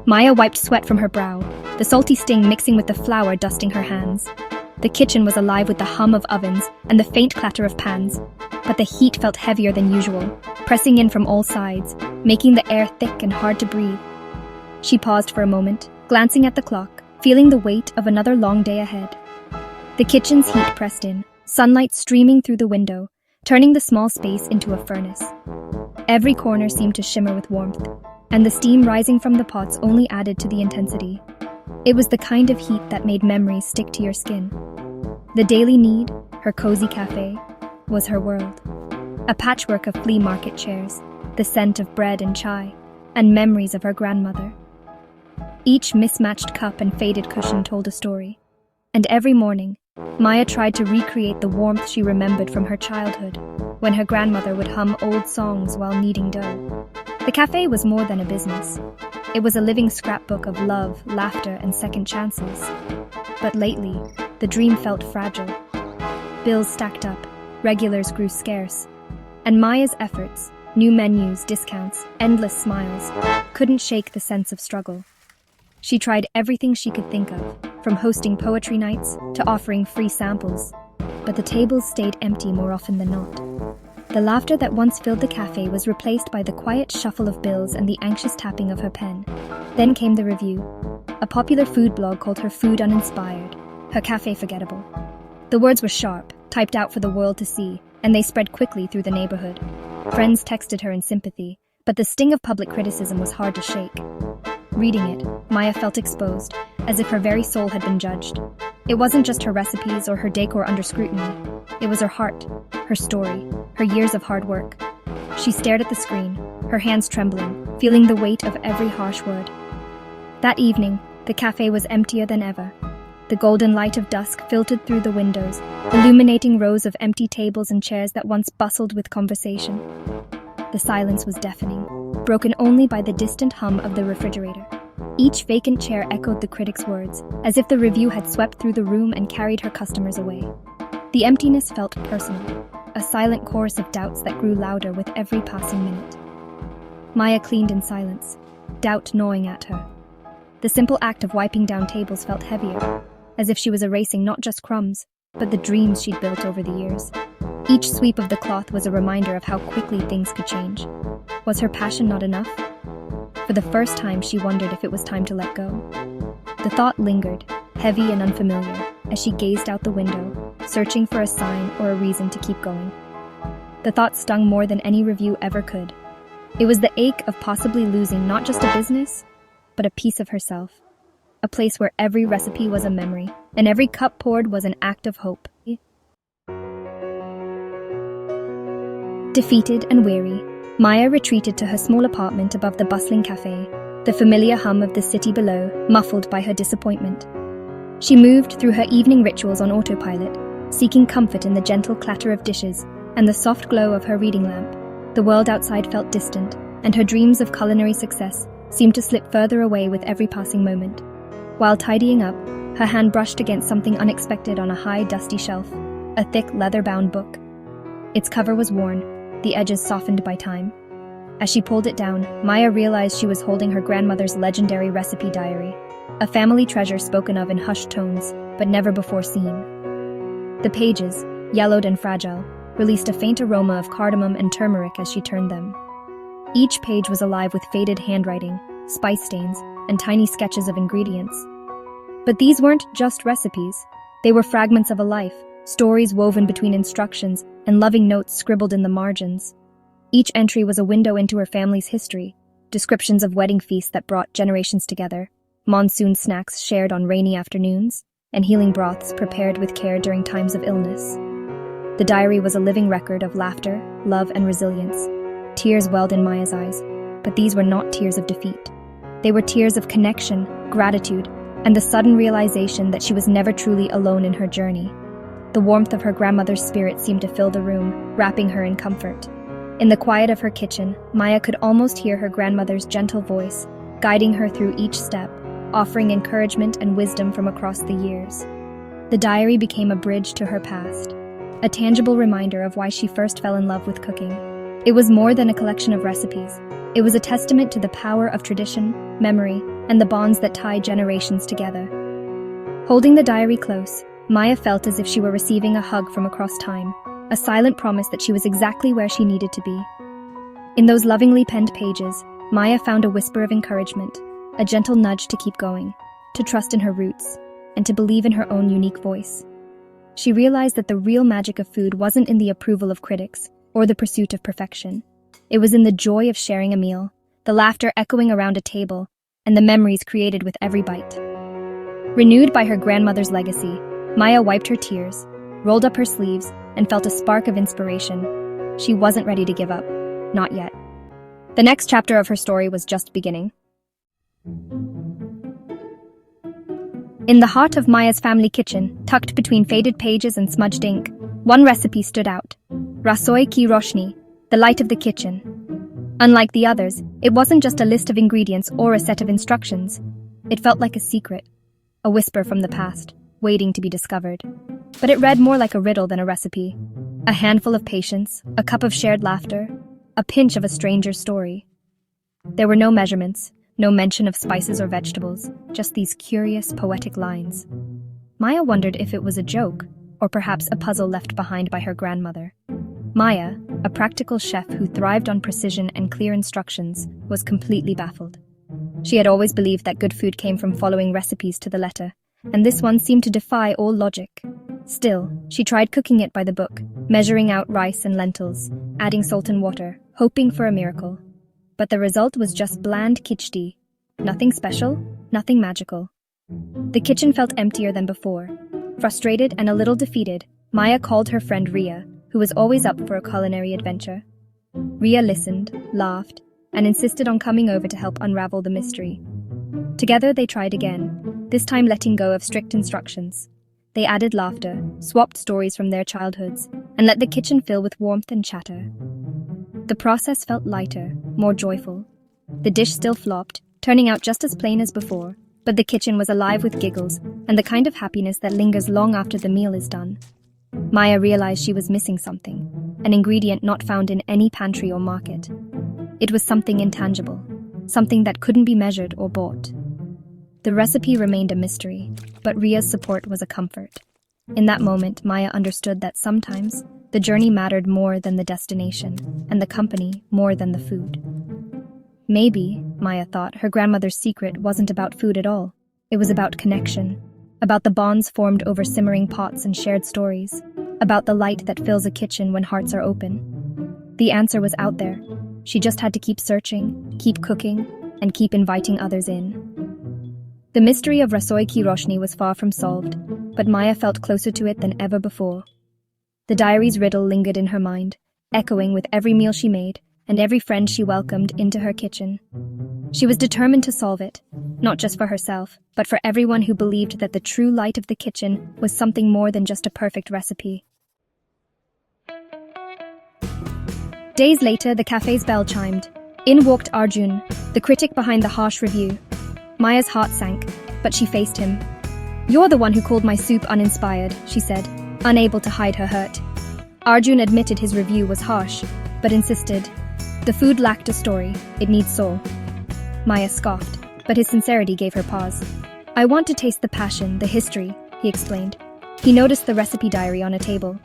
Maya wiped sweat from her brow, the salty sting mixing with the flour dusting her hands. The kitchen was alive with the hum of ovens and the faint clatter of pans, but the heat felt heavier than usual, pressing in from all sides, making the air thick and hard to breathe. She paused for a moment, glancing at the clock, feeling the weight of another long day ahead. The kitchen's heat pressed in, sunlight streaming through the window, turning the small space into a furnace. Every corner seemed to shimmer with warmth, and the steam rising from the pots only added to the intensity. It was the kind of heat that made memories stick to your skin. The daily need, her cozy café, was her world. A patchwork of flea market chairs, the scent of bread and chai, and memories of her grandmother. Each mismatched cup and faded cushion told a story. And every morning, Maya tried to recreate the warmth she remembered from her childhood, when her grandmother would hum old songs while kneading dough. The café was more than a business. It was a living scrapbook of love, laughter, and second chances. But lately, the dream felt fragile. Bills stacked up, regulars grew scarce, and Maya's efforts, new menus, discounts, endless smiles, couldn't shake the sense of struggle. She tried everything she could think of, from hosting poetry nights to offering free samples, but the tables stayed empty more often than not. The laughter that once filled the cafe was replaced by the quiet shuffle of bills and the anxious tapping of her pen. Then came the review. A popular food blog called her food uninspired, her cafe forgettable. The words were sharp, typed out for the world to see, and they spread quickly through the neighborhood. Friends texted her in sympathy, but the sting of public criticism was hard to shake. Reading it, Maya felt exposed, as if her very soul had been judged. It wasn't just her recipes or her decor under scrutiny. It was her heart, her story, her years of hard work. She stared at the screen, her hands trembling, feeling the weight of every harsh word. That evening, the cafe was emptier than ever. The golden light of dusk filtered through the windows, illuminating rows of empty tables and chairs that once bustled with conversation. The silence was deafening, broken only by the distant hum of the refrigerator. Each vacant chair echoed the critic's words, as if the review had swept through the room and carried her customers away. The emptiness felt personal, a silent chorus of doubts that grew louder with every passing minute. Maya cleaned in silence, doubt gnawing at her. The simple act of wiping down tables felt heavier, as if she was erasing not just crumbs, but the dreams she'd built over the years. Each sweep of the cloth was a reminder of how quickly things could change. Was her passion not enough? For the first time, she wondered if it was time to let go. The thought lingered, heavy and unfamiliar, as she gazed out the window, searching for a sign or a reason to keep going. The thought stung more than any review ever could. It was the ache of possibly losing not just a business, but a piece of herself. A place where every recipe was a memory, and every cup poured was an act of hope. Defeated and weary, Maya retreated to her small apartment above the bustling cafe, the familiar hum of the city below muffled by her disappointment. She moved through her evening rituals on autopilot, seeking comfort in the gentle clatter of dishes and the soft glow of her reading lamp. The world outside felt distant, and her dreams of culinary success seemed to slip further away with every passing moment. While tidying up, her hand brushed against something unexpected on a high, dusty shelf, a thick, leather-bound book. Its cover was worn, the edges softened by time. As she pulled it down, Maya realized she was holding her grandmother's legendary recipe diary, a family treasure spoken of in hushed tones, but never before seen. The pages, yellowed and fragile, released a faint aroma of cardamom and turmeric as she turned them. Each page was alive with faded handwriting, spice stains, and tiny sketches of ingredients. But these weren't just recipes. They were fragments of a life, stories woven between instructions, and loving notes scribbled in the margins. Each entry was a window into her family's history, descriptions of wedding feasts that brought generations together, monsoon snacks shared on rainy afternoons, and healing broths prepared with care during times of illness. The diary was a living record of laughter, love, and resilience. Tears welled in Maya's eyes, but these were not tears of defeat. They were tears of connection, gratitude, and the sudden realization that she was never truly alone in her journey. The warmth of her grandmother's spirit seemed to fill the room, wrapping her in comfort. In the quiet of her kitchen, Maya could almost hear her grandmother's gentle voice, guiding her through each step, offering encouragement and wisdom from across the years. The diary became a bridge to her past, a tangible reminder of why she first fell in love with cooking. It was more than a collection of recipes. It was a testament to the power of tradition, memory, and the bonds that tie generations together. Holding the diary close, Maya felt as if she were receiving a hug from across time, a silent promise that she was exactly where she needed to be. In those lovingly penned pages, Maya found a whisper of encouragement, a gentle nudge to keep going, to trust in her roots, and to believe in her own unique voice. She realized that the real magic of food wasn't in the approval of critics or the pursuit of perfection. It was in the joy of sharing a meal, the laughter echoing around a table, and the memories created with every bite. Renewed by her grandmother's legacy, Maya wiped her tears, rolled up her sleeves, and felt a spark of inspiration. She wasn't ready to give up. Not yet. The next chapter of her story was just beginning. In the heart of Maya's family kitchen, tucked between faded pages and smudged ink, one recipe stood out. Rasoi Ki Roshni, the light of the kitchen. Unlike the others, it wasn't just a list of ingredients or a set of instructions. It felt like a secret, a whisper from the past, waiting to be discovered. But it read more like a riddle than a recipe. A handful of patience, a cup of shared laughter, a pinch of a stranger's story. There were no measurements, no mention of spices or vegetables, just these curious, poetic lines. Maya wondered if it was a joke, or perhaps a puzzle left behind by her grandmother. Maya, a practical chef who thrived on precision and clear instructions, was completely baffled. She had always believed that good food came from following recipes to the letter, and this one seemed to defy all logic. Still, she tried cooking it by the book, measuring out rice and lentils, adding salt and water, hoping for a miracle. But the result was just bland khichdi. Nothing special, nothing magical. The kitchen felt emptier than before. Frustrated and a little defeated, Maya called her friend Ria, who was always up for a culinary adventure. Ria listened, laughed, and insisted on coming over to help unravel the mystery. Together they tried again, this time letting go of strict instructions. They added laughter, swapped stories from their childhoods, and let the kitchen fill with warmth and chatter. The process felt lighter, more joyful. The dish still flopped, turning out just as plain as before, but the kitchen was alive with giggles and the kind of happiness that lingers long after the meal is done. Maya realized she was missing something, an ingredient not found in any pantry or market. It was something intangible, something that couldn't be measured or bought. The recipe remained a mystery, but Ria's support was a comfort. In that moment, Maya understood that sometimes the journey mattered more than the destination, and the company more than the food. Maybe, Maya thought, her grandmother's secret wasn't about food at all. It was about connection, about the bonds formed over simmering pots and shared stories, about the light that fills a kitchen when hearts are open. The answer was out there. She just had to keep searching, keep cooking, and keep inviting others in. The mystery of Rasoi Ki Roshni was far from solved, but Maya felt closer to it than ever before. The diary's riddle lingered in her mind, echoing with every meal she made and every friend she welcomed into her kitchen. She was determined to solve it, not just for herself, but for everyone who believed that the true light of the kitchen was something more than just a perfect recipe. Days later, the cafe's bell chimed. In walked Arjun, the critic behind the harsh review. Maya's heart sank, but she faced him. "You're the one who called my soup uninspired," she said, unable to hide her hurt. Arjun admitted his review was harsh, but insisted, "The food lacked a story, it needs soul." Maya scoffed, but his sincerity gave her pause. "I want to taste the passion, the history," he explained. He noticed the recipe diary on a table.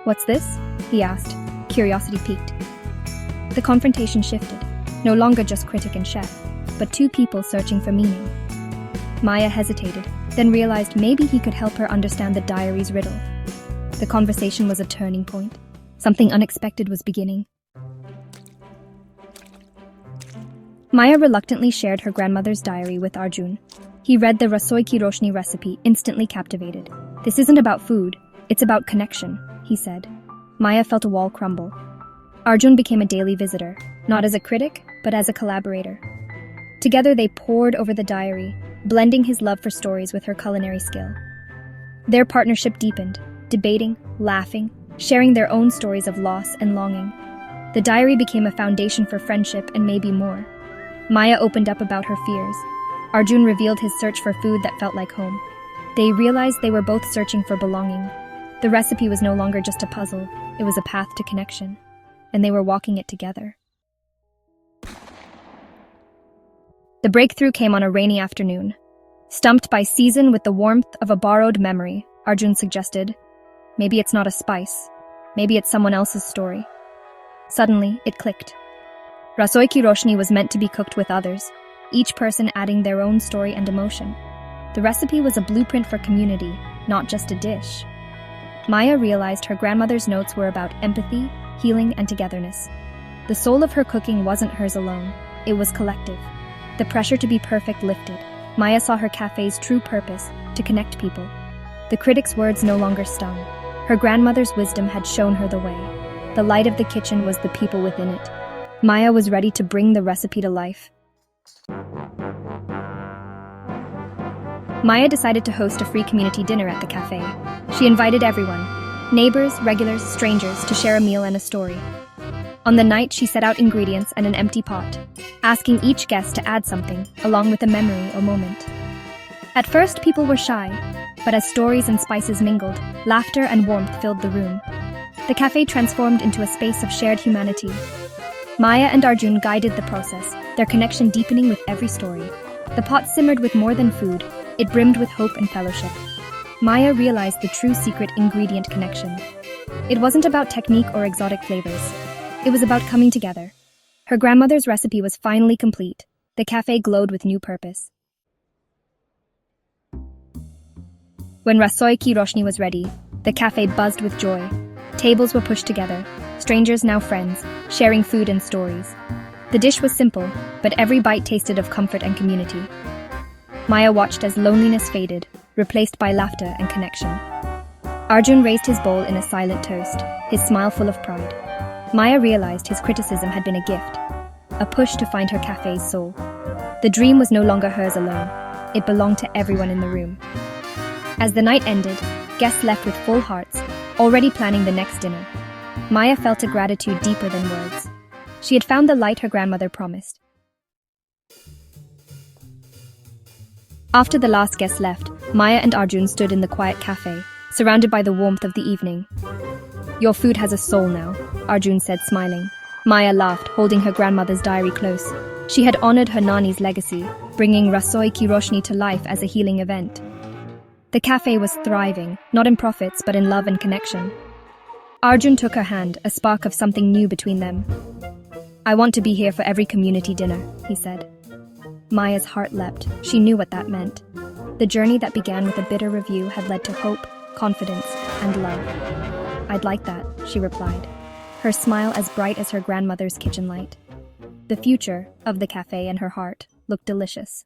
"What's this?" he asked, curiosity piqued. The confrontation shifted, no longer just critic and chef, but two people searching for meaning. Maya hesitated, then realized maybe he could help her understand the diary's riddle. The conversation was a turning point. Something unexpected was beginning. Maya reluctantly shared her grandmother's diary with Arjun. He read the Rasoi Ki Roshni recipe, instantly captivated. "This isn't about food, it's about connection," he said. Maya felt a wall crumble. Arjun became a daily visitor, not as a critic, but as a collaborator. Together they pored over the diary, blending his love for stories with her culinary skill. Their partnership deepened, debating, laughing, sharing their own stories of loss and longing. The diary became a foundation for friendship and maybe more. Maya opened up about her fears. Arjun revealed his search for food that felt like home. They realized they were both searching for belonging. The recipe was no longer just a puzzle, it was a path to connection, and they were walking it together. The breakthrough came on a rainy afternoon. Stumped by season with the warmth of a borrowed memory, Arjun suggested, maybe it's not a spice. Maybe it's someone else's story. Suddenly, it clicked. Rasoi Ki Roshni was meant to be cooked with others, each person adding their own story and emotion. The recipe was a blueprint for community, not just a dish. Maya realized her grandmother's notes were about empathy, healing, and togetherness. The soul of her cooking wasn't hers alone, it was collective. The pressure to be perfect lifted. Maya saw her cafe's true purpose, to connect people. The critic's words no longer stung. Her grandmother's wisdom had shown her the way. The light of the kitchen was the people within it. Maya was ready to bring the recipe to life. Maya decided to host a free community dinner at the cafe. She invited everyone, neighbors, regulars, strangers, to share a meal and a story. On the night, she set out ingredients and an empty pot, asking each guest to add something, along with a memory or moment. At first, people were shy, but as stories and spices mingled, laughter and warmth filled the room. The cafe transformed into a space of shared humanity. Maya and Arjun guided the process, their connection deepening with every story. The pot simmered with more than food, it brimmed with hope and fellowship. Maya realized the true secret ingredient connection. It wasn't about technique or exotic flavors. It was about coming together. Her grandmother's recipe was finally complete. The cafe glowed with new purpose. When Rasoi Ki Roshni was ready, the cafe buzzed with joy. Tables were pushed together, strangers now friends, sharing food and stories. The dish was simple, but every bite tasted of comfort and community. Maya watched as loneliness faded, replaced by laughter and connection. Arjun raised his bowl in a silent toast, his smile full of pride. Maya realized his criticism had been a gift, a push to find her cafe's soul. The dream was no longer hers alone. It belonged to everyone in the room. As the night ended, guests left with full hearts, already planning the next dinner. Maya felt a gratitude deeper than words. She had found the light her grandmother promised. After the last guest left, Maya and Arjun stood in the quiet cafe, surrounded by the warmth of the evening. "Your food has a soul now," Arjun said, smiling. Maya laughed, holding her grandmother's diary close. She had honored her Nani's legacy, bringing Rasoi Ki Roshni to life as a healing event. The cafe was thriving, not in profits but in love and connection. Arjun took her hand, a spark of something new between them. "I want to be here for every community dinner," he said. Maya's heart leapt. She knew what that meant. The journey that began with a bitter review had led to hope, confidence, and love. "I'd like that," she replied, her smile as bright as her grandmother's kitchen light. The future of the cafe in her heart looked delicious.